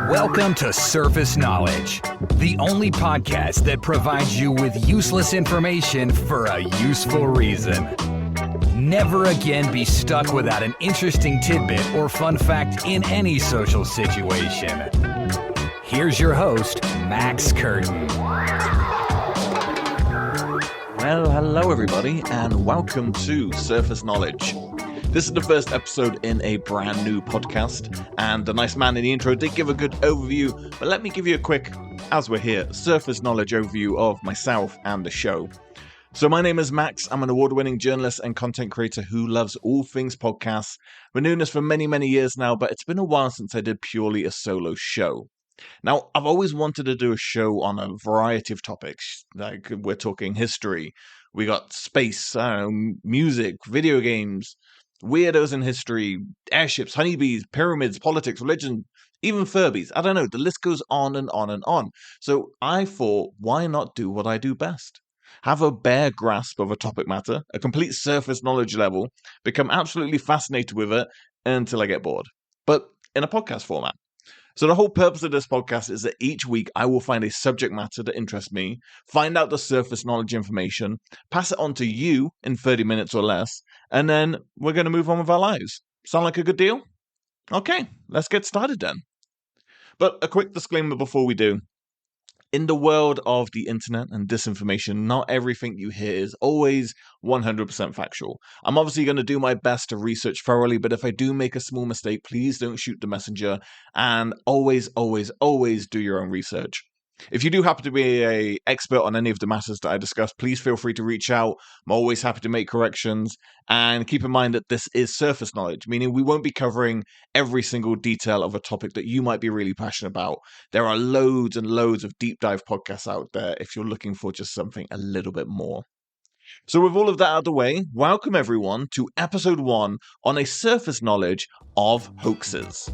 Welcome to Surface Knowledge, the only podcast that provides you with useless information for a useful reason. Never again be stuck without an interesting tidbit or fun fact in any social situation. Here's your host, Max Kurton. Well, hello everybody, and welcome to Surface Knowledge. This is the first episode in a brand new podcast, and the nice man in the intro did give a good overview, but let me give you a quick, as we're here, Surface Knowledge overview of myself and the show. So my name is Max. I'm an award-winning journalist and content creator who loves all things podcasts. Been doing this for many, many years now, but it's been a while since I did purely a solo show. Now, I've always wanted to do a show on a variety of topics, like we're talking history, we got space, music, video games, weirdos in history, airships, honeybees, pyramids, politics, religion, even Furbies. I don't know, the list goes on and on and on. So I thought, why not do what I do best? Have a bare grasp of a topic matter, a complete surface knowledge level, become absolutely fascinated with it until I get bored. But in a podcast format. So the whole purpose of this podcast is that each week I will find a subject matter that interests me, find out the surface knowledge information, pass it on to you in 30 minutes or less, and then we're going to move on with our lives. Sound like a good deal? Okay, let's get started then. But a quick disclaimer before we do. In the world of the internet and disinformation, not everything you hear is always 100% factual. I'm obviously going to do my best to research thoroughly, but if I do make a small mistake, please don't shoot the messenger, and always, always, always do your own research. If you do happen to be an expert on any of the matters that I discuss, please feel free to reach out. I'm always happy to make corrections. And keep in mind that this is surface knowledge, meaning we won't be covering every single detail of a topic that you might be really passionate about. There are loads and loads of deep dive podcasts out there if you're looking for just something a little bit more. So with all of that out of the way, welcome everyone to episode 1 on a surface knowledge of hoaxes.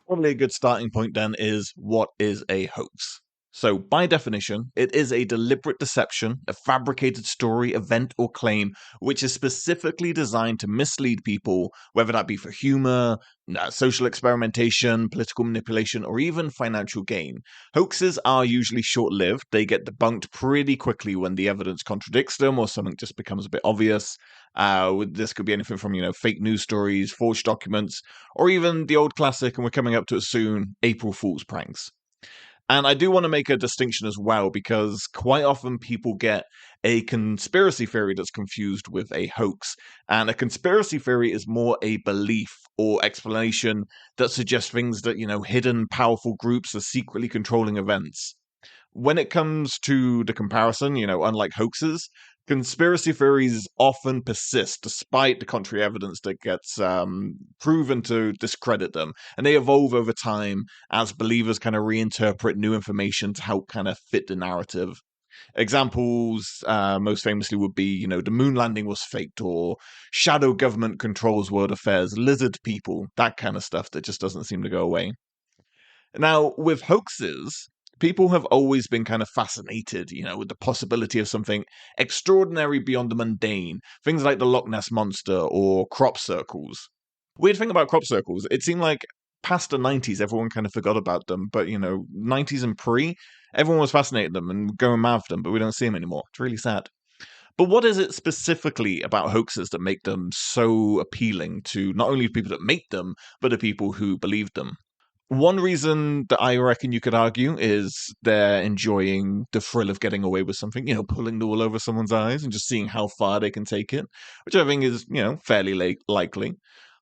Probably a good starting point then is, what is a hoax? So by definition, it is a deliberate deception, a fabricated story, event, or claim which is specifically designed to mislead people, whether that be for humor, social experimentation, political manipulation, or even financial gain. Hoaxes are usually short-lived. They get debunked pretty quickly when the evidence contradicts them or something just becomes a bit obvious. This could be anything from, fake news stories, forged documents, or even the old classic, and we're coming up to it soon, April Fool's pranks. And I do want to make a distinction as well, because quite often people get a conspiracy theory that's confused with a hoax. And a conspiracy theory is more a belief or explanation that suggests things that, hidden powerful groups are secretly controlling events. When it comes to the comparison, unlike hoaxes, conspiracy theories often persist despite the contrary evidence that gets proven to discredit them. And they evolve over time as believers kind of reinterpret new information to help kind of fit the narrative. Examples most famously would be, the moon landing was faked, or shadow government controls world affairs, lizard people, that kind of stuff that just doesn't seem to go away. Now, with hoaxes, people have always been kind of fascinated, with the possibility of something extraordinary beyond the mundane. Things like the Loch Ness Monster or crop circles. Weird thing about crop circles, it seemed like past the 90s, everyone kind of forgot about them. But, 90s and pre, everyone was fascinated with them and going mad with them, but we don't see them anymore. It's really sad. But what is it specifically about hoaxes that make them so appealing to not only people that make them, but the people who believe them? One reason that I reckon you could argue is they're enjoying the thrill of getting away with something, pulling the wool over someone's eyes and just seeing how far they can take it, which I think is, fairly likely.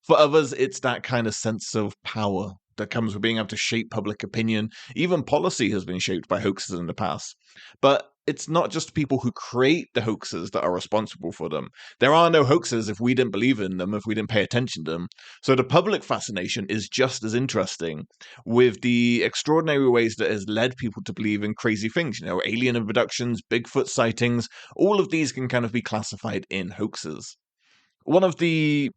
For others, it's that kind of sense of power that comes with being able to shape public opinion. Even policy has been shaped by hoaxes in the past. But it's not just people who create the hoaxes that are responsible for them. There are no hoaxes if we didn't believe in them, if we didn't pay attention to them. So the public fascination is just as interesting, with the extraordinary ways that has led people to believe in crazy things. Alien abductions, Bigfoot sightings, all of these can kind of be classified in hoaxes. One of the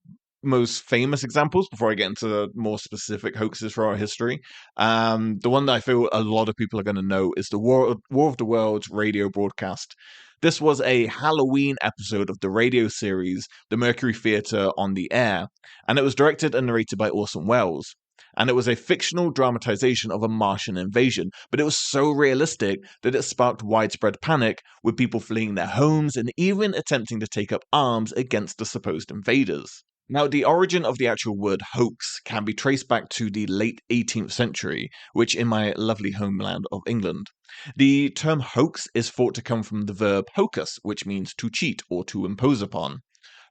most famous examples, before I get into more specific hoaxes for our history, the one that I feel a lot of people are going to know is the War of the Worlds radio broadcast. This was a Halloween episode of the radio series The Mercury Theatre on the Air, and it was directed and narrated by Orson Welles. And it was a fictional dramatization of a Martian invasion, but it was so realistic that it sparked widespread panic, with people fleeing their homes and even attempting to take up arms against the supposed invaders. Now, the origin of the actual word hoax can be traced back to the late 18th century, which in my lovely homeland of England. The term hoax is thought to come from the verb hocus, which means to cheat or to impose upon.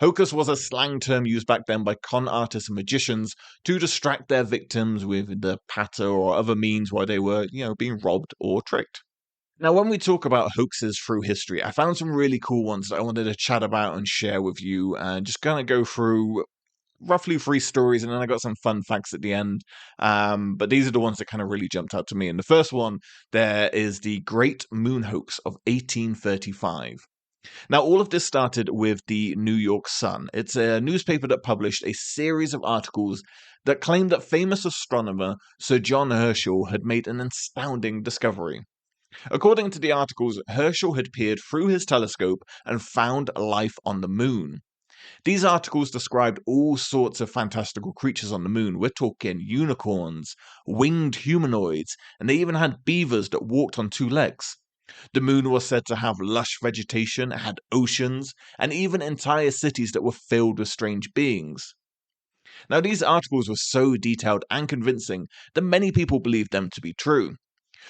Hocus was a slang term used back then by con artists and magicians to distract their victims with the patter or other means while they were, being robbed or tricked. Now, when we talk about hoaxes through history, I found some really cool ones that I wanted to chat about and share with you, and just kind of go through roughly 3 stories, and then I got some fun facts at the end. But these are the ones that kind of really jumped out to me. And the first one, there is the Great Moon Hoax of 1835. Now, all of this started with the New York Sun. It's a newspaper that published a series of articles that claimed that famous astronomer Sir John Herschel had made an astounding discovery. According to the articles, Herschel had peered through his telescope and found life on the moon. These articles described all sorts of fantastical creatures on the moon. We're talking unicorns, winged humanoids, and they even had beavers that walked on 2 legs. The moon was said to have lush vegetation, it had oceans, and even entire cities that were filled with strange beings. Now, these articles were so detailed and convincing that many people believed them to be true.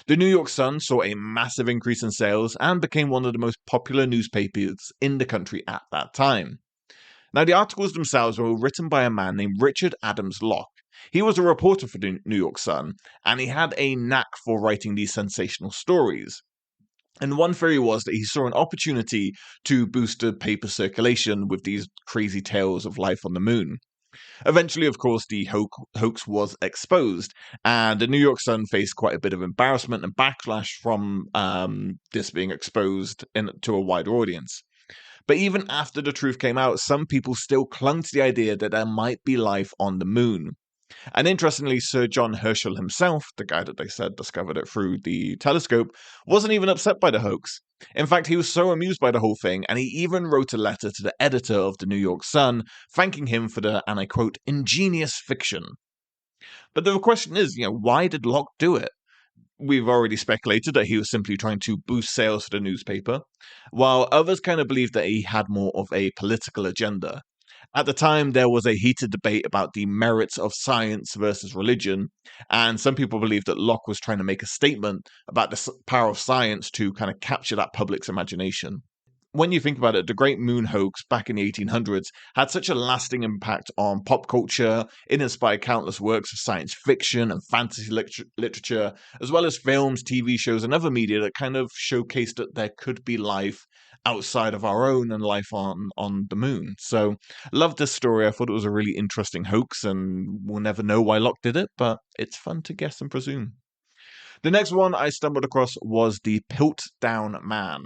The New York Sun saw a massive increase in sales and became one of the most popular newspapers in the country at that time. Now, the articles themselves were written by a man named Richard Adams Locke. He was a reporter for the New York Sun, and he had a knack for writing these sensational stories. And one theory was that he saw an opportunity to boost the paper circulation with these crazy tales of life on the moon. Eventually, of course, the hoax was exposed, and the New York Sun faced quite a bit of embarrassment and backlash from this being exposed to a wider audience. But even after the truth came out, some people still clung to the idea that there might be life on the moon. And interestingly, Sir John Herschel himself, the guy that they said discovered it through the telescope, wasn't even upset by the hoax. In fact, he was so amused by the whole thing, and he even wrote a letter to the editor of the New York Sun, thanking him for the, and I quote, ingenious fiction. But the question is, why did Locke do it? We've already speculated that he was simply trying to boost sales for the newspaper, while others kind of believed that he had more of a political agenda. At the time, there was a heated debate about the merits of science versus religion, and some people believed that Locke was trying to make a statement about the power of science to kind of capture that public's imagination. When you think about it, the Great Moon Hoax back in the 1800s had such a lasting impact on pop culture. It inspired countless works of science fiction and fantasy literature, as well as films, TV shows, and other media that kind of showcased that there could be life outside of our own and life on the moon. So, love this story. I thought it was a really interesting hoax, and we'll never know why Locke did it, but it's fun to guess and presume. The next one I stumbled across was the Piltdown Man.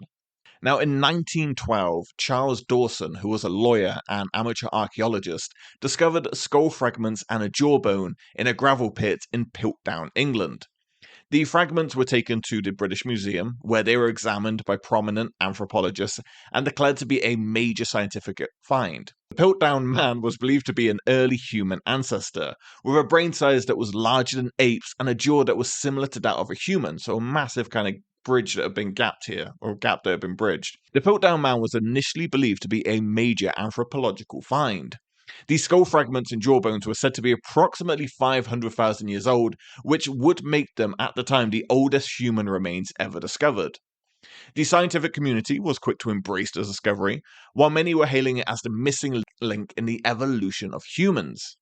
Now, in 1912, Charles Dawson, who was a lawyer and amateur archaeologist, discovered skull fragments and a jawbone in a gravel pit in Piltdown, England. The fragments were taken to the British Museum, where they were examined by prominent anthropologists and declared to be a major scientific find. The Piltdown Man was believed to be an early human ancestor, with a brain size that was larger than apes and a jaw that was similar to that of a human, so a massive kind of bridge that had been gapped here, or a gap that had been bridged. The Piltdown Man was initially believed to be a major anthropological find. These skull fragments and jawbones were said to be approximately 500,000 years old, which would make them, at the time, the oldest human remains ever discovered. The scientific community was quick to embrace the discovery, while many were hailing it as the missing link in the evolution of humans.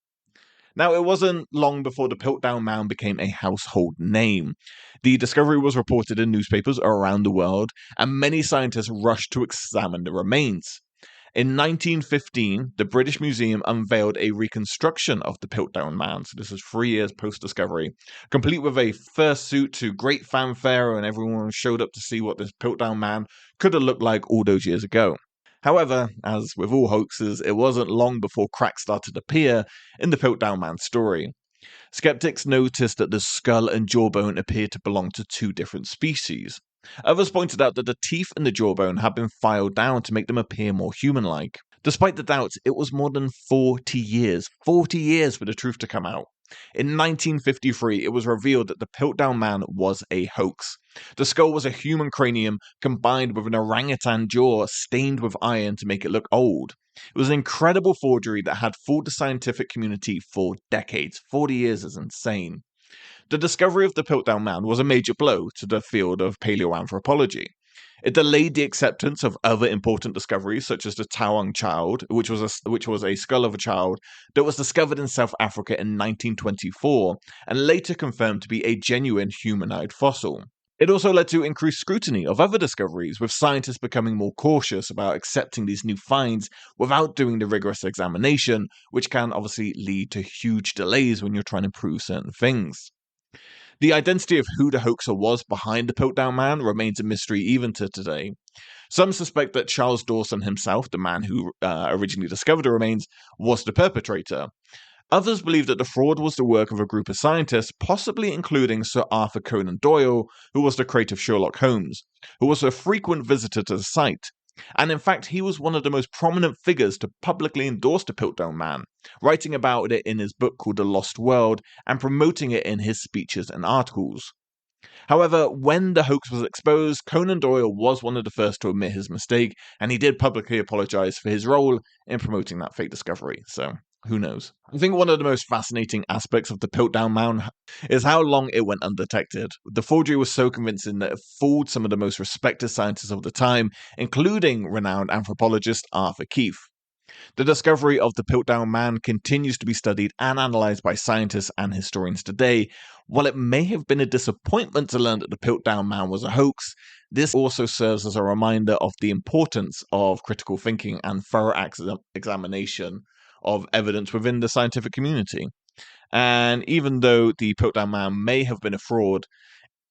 Now, it wasn't long before the Piltdown Man became a household name. The discovery was reported in newspapers around the world, and many scientists rushed to examine the remains. In 1915, the British Museum unveiled a reconstruction of the Piltdown Man, so this is 3 years post-discovery, complete with a fursuit to great fanfare, and everyone showed up to see what this Piltdown Man could have looked like all those years ago. However, as with all hoaxes, it wasn't long before cracks started to appear in the Piltdown Man story. Skeptics noticed that the skull and jawbone appeared to belong to 2 different species. Others pointed out that the teeth in the jawbone had been filed down to make them appear more human-like. Despite the doubts, it was more than 40 years for the truth to come out. In 1953, it was revealed that the Piltdown Man was a hoax. The skull was a human cranium combined with an orangutan jaw stained with iron to make it look old. It was an incredible forgery that had fooled the scientific community for decades. 40 years is insane. The discovery of the Piltdown Man was a major blow to the field of paleoanthropology. It delayed the acceptance of other important discoveries, such as the Tawang child, which was a skull of a child that was discovered in South Africa in 1924 and later confirmed to be a genuine humanoid fossil. It also led to increased scrutiny of other discoveries, with scientists becoming more cautious about accepting these new finds without doing the rigorous examination, which can obviously lead to huge delays when you're trying to prove certain things. The identity of who the hoaxer was behind the Piltdown Man remains a mystery even to today. Some suspect that Charles Dawson himself, the man who originally discovered the remains, was the perpetrator. Others believe that the fraud was the work of a group of scientists, possibly including Sir Arthur Conan Doyle, who was the creator of Sherlock Holmes, who was a frequent visitor to the site. And in fact, he was one of the most prominent figures to publicly endorse the Piltdown Man, writing about it in his book called The Lost World and promoting it in his speeches and articles. However, when the hoax was exposed, Conan Doyle was one of the first to admit his mistake, and he did publicly apologize for his role in promoting that fake discovery, so who knows? I think one of the most fascinating aspects of the Piltdown Man is how long it went undetected. The forgery was so convincing that it fooled some of the most respected scientists of the time, including renowned anthropologist Arthur Keith. The discovery of the Piltdown Man continues to be studied and analyzed by scientists and historians today. While it may have been a disappointment to learn that the Piltdown Man was a hoax, this also serves as a reminder of the importance of critical thinking and thorough examination of evidence within the scientific community. And even though the Piltdown Man may have been a fraud,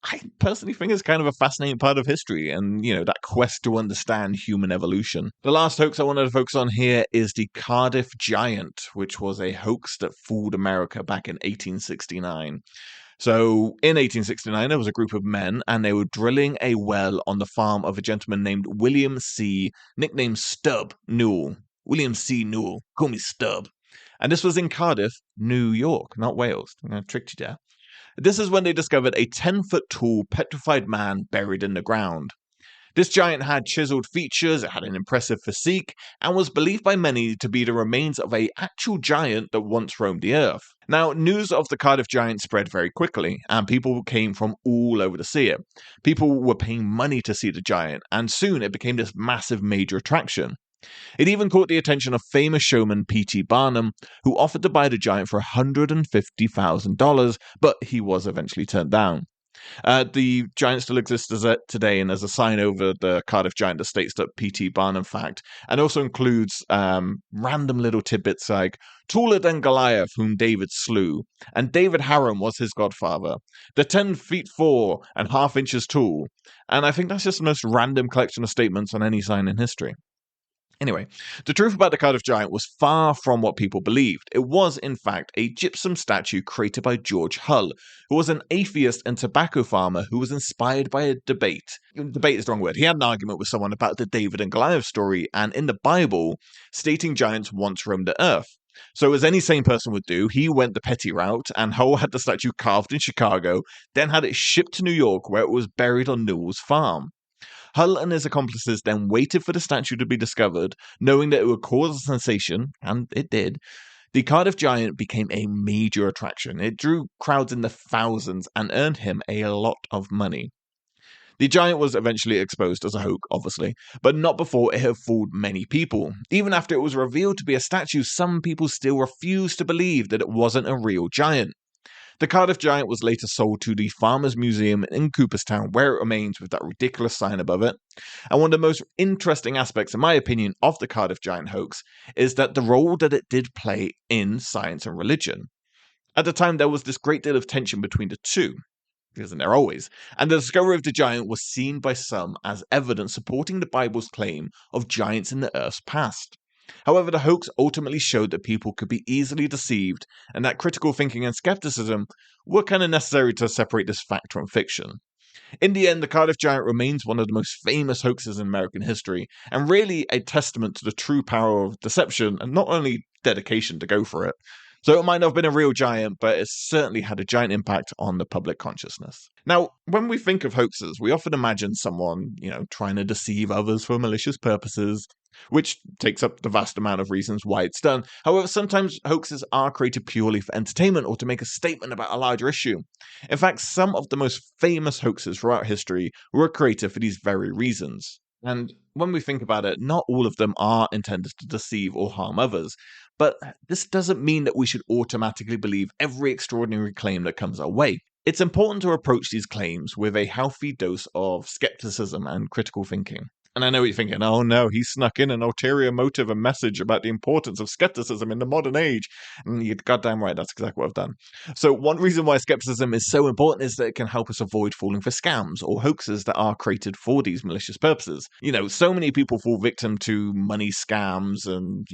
I personally think it's kind of a fascinating part of history and, that quest to understand human evolution. The last hoax I wanted to focus on here is the Cardiff Giant, which was a hoax that fooled America back in 1869. So, in 1869, there was a group of men, and they were drilling a well on the farm of a gentleman named William C., nicknamed Stubb Newell. William C. Newell, call me Stubb. And this was in Cardiff, New York, not Wales. I tricked you there. This is when they discovered a 10-foot tall petrified man buried in the ground. This giant had chiseled features, it had an impressive physique, and was believed by many to be the remains of an actual giant that once roamed the earth. Now, news of the Cardiff Giant spread very quickly, and people came from all over to see it. People were paying money to see the giant, and soon it became this massive major attraction. It even caught the attention of famous showman P.T. Barnum, who offered to buy the giant for $150,000, but he was eventually turned down. The giant still exists today, and there's a sign over the Cardiff Giant that states that P.T. Barnum fact, and also includes random little tidbits like taller than Goliath, whom David slew, and David Harum was his godfather. The 10 feet 4 and half inches tall, and I think that's just the most random collection of statements on any sign in history. Anyway, the truth about the Cardiff Giant was far from what people believed. It was, in fact, a gypsum statue created by George Hull, who was an atheist and tobacco farmer who was inspired by a debate. Debate is the wrong word. He had an argument with someone about the David and Goliath story, and in the Bible, stating giants once roamed the earth. So, as any sane person would do, he went the petty route, and Hull had the statue carved in Chicago, then had it shipped to New York, where it was buried on Newell's farm. Hull and his accomplices then waited for the statue to be discovered, knowing that it would cause a sensation, and it did. The Cardiff Giant became a major attraction. It drew crowds in the thousands and earned him a lot of money. The giant was eventually exposed as a hoax, obviously, but not before it had fooled many people. Even after it was revealed to be a statue, some people still refused to believe that it wasn't a real giant. The Cardiff Giant was later sold to the Farmers Museum in Cooperstown, where it remains with that ridiculous sign above it. And one of the most interesting aspects, in my opinion, of the Cardiff Giant hoax is that the role that it did play in science and religion. At the time, there was this great deal of tension between the two, isn't there always? And the discovery of the giant was seen by some as evidence supporting the Bible's claim of giants in the Earth's past. However, the hoax ultimately showed that people could be easily deceived and that critical thinking and skepticism were kind of necessary to separate this fact from fiction. In the end, the Cardiff Giant remains one of the most famous hoaxes in American history, and really a testament to the true power of deception and not only dedication to go for it. So it might not have been a real giant, but it certainly had a giant impact on the public consciousness. Now, when we think of hoaxes, we often imagine someone, trying to deceive others for malicious purposes, which takes up the vast amount of reasons why it's done. However, sometimes hoaxes are created purely for entertainment or to make a statement about a larger issue. In fact, some of the most famous hoaxes throughout history were created for these very reasons. And when we think about it, not all of them are intended to deceive or harm others. But this doesn't mean that we should automatically believe every extraordinary claim that comes our way. It's important to approach these claims with a healthy dose of skepticism and critical thinking. And I know what you're thinking, oh no, he snuck in an ulterior motive and message about the importance of skepticism in the modern age. And you're goddamn right, that's exactly what I've done. So one reason why skepticism is so important is that it can help us avoid falling for scams or hoaxes that are created for these malicious purposes. So many people fall victim to money scams and,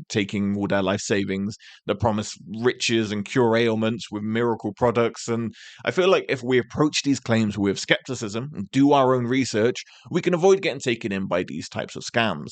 taking all their life savings that promise riches and cure ailments with miracle products. And I feel like if we approach these claims with skepticism and do our own research, we can avoid getting taken in by these types of scams.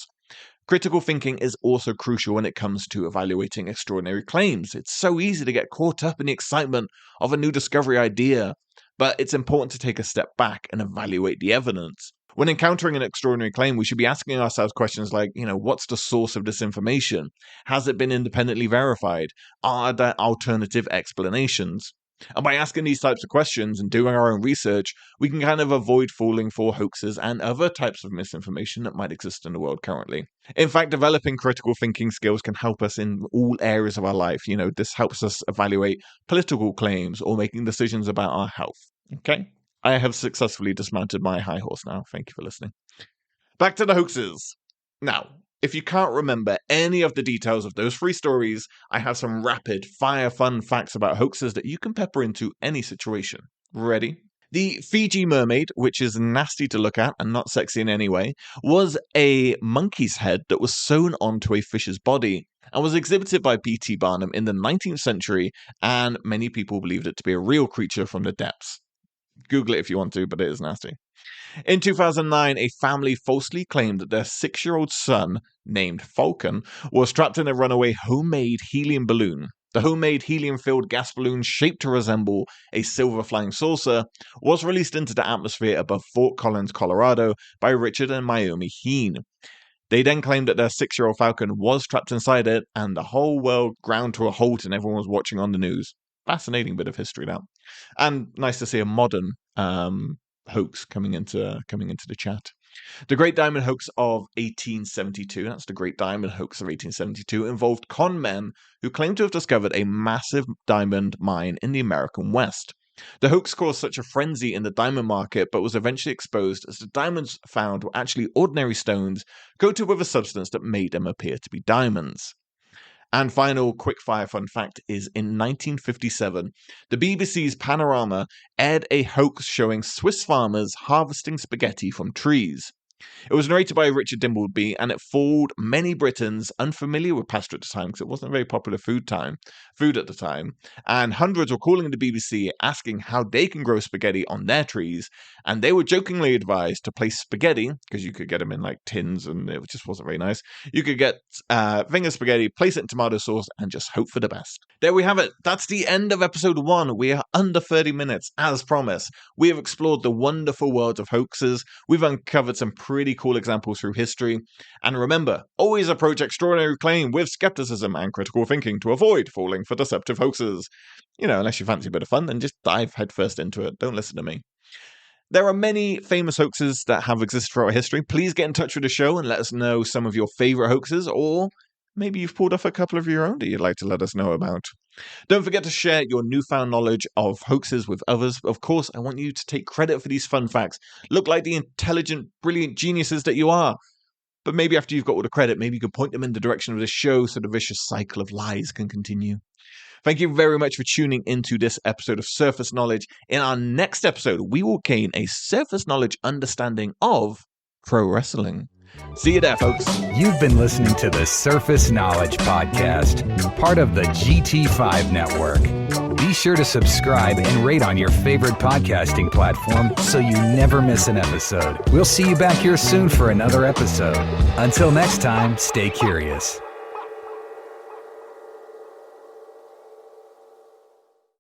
Critical thinking is also crucial when it comes to evaluating extraordinary claims. It's so easy to get caught up in the excitement of a new discovery idea, but it's important to take a step back and evaluate the evidence. When encountering an extraordinary claim, we should be asking ourselves questions like, what's the source of this information? Has it been independently verified? Are there alternative explanations? And by asking these types of questions and doing our own research, we can kind of avoid falling for hoaxes and other types of misinformation that might exist in the world currently. In fact, developing critical thinking skills can help us in all areas of our life. This helps us evaluate political claims or making decisions about our health. Okay? I have successfully dismounted my high horse now. Thank you for listening. Back to the hoaxes. Now, if you can't remember any of the details of those 3 stories, I have some rapid fire fun facts about hoaxes that you can pepper into any situation. Ready? The Fiji mermaid, which is nasty to look at and not sexy in any way, was a monkey's head that was sewn onto a fish's body and was exhibited by P.T. Barnum in the 19th century, and many people believed it to be a real creature from the depths. Google it if you want to, but it is nasty. In 2009, a family falsely claimed that their 6-year-old son, named Falcon, was trapped in a runaway homemade helium balloon. The homemade helium-filled gas balloon, shaped to resemble a silver flying saucer, was released into the atmosphere above Fort Collins, Colorado, by Richard and Naomi Heen. They then claimed that their 6-year-old Falcon was trapped inside it, and the whole world ground to a halt and everyone was watching on the news. Fascinating bit of history now. And nice to see a modern hoax coming into the chat. The Great Diamond Hoax of 1872, that's the Great Diamond Hoax of 1872, involved con men who claimed to have discovered a massive diamond mine in the American West. The hoax caused such a frenzy in the diamond market, but was eventually exposed as the diamonds found were actually ordinary stones coated with a substance that made them appear to be diamonds. And final quickfire fun fact is in 1957, the BBC's Panorama aired a hoax showing Swiss farmers harvesting spaghetti from trees. It was narrated by Richard Dimbleby, and it fooled many Britons unfamiliar with pasta at the time, because it wasn't a very popular food at the time, and hundreds were calling the BBC asking how they can grow spaghetti on their trees, and they were jokingly advised to place spaghetti, because you could get them in like tins, and it just wasn't very nice. You could get finger spaghetti, place it in tomato sauce, and just hope for the best. There we have it. That's the end of episode 1. We are under 30 minutes, as promised. We have explored the wonderful world of hoaxes. We've uncovered some pretty cool examples through history. And remember, always approach extraordinary claim with skepticism and critical thinking to avoid falling for deceptive hoaxes. Unless you fancy a bit of fun, then just dive headfirst into it. Don't listen to me. There are many famous hoaxes that have existed throughout history. Please get in touch with the show and let us know some of your favorite hoaxes, or maybe you've pulled off a couple of your own that you'd like to let us know about. Don't forget to share your newfound knowledge of hoaxes with others. Of course, I want you to take credit for these fun facts. Look like the intelligent, brilliant geniuses that you are. But maybe after you've got all the credit, maybe you can point them in the direction of the show so the vicious cycle of lies can continue. Thank you very much for tuning into this episode of Surface Knowledge. In our next episode, we will gain a surface knowledge understanding of pro wrestling. See you there, folks. You've been listening to the Surface Knowledge Podcast, part of the GT5 network. Be sure to subscribe and rate on your favorite podcasting platform so you never miss an episode. We'll see you back here soon for another episode. Until next time, stay curious.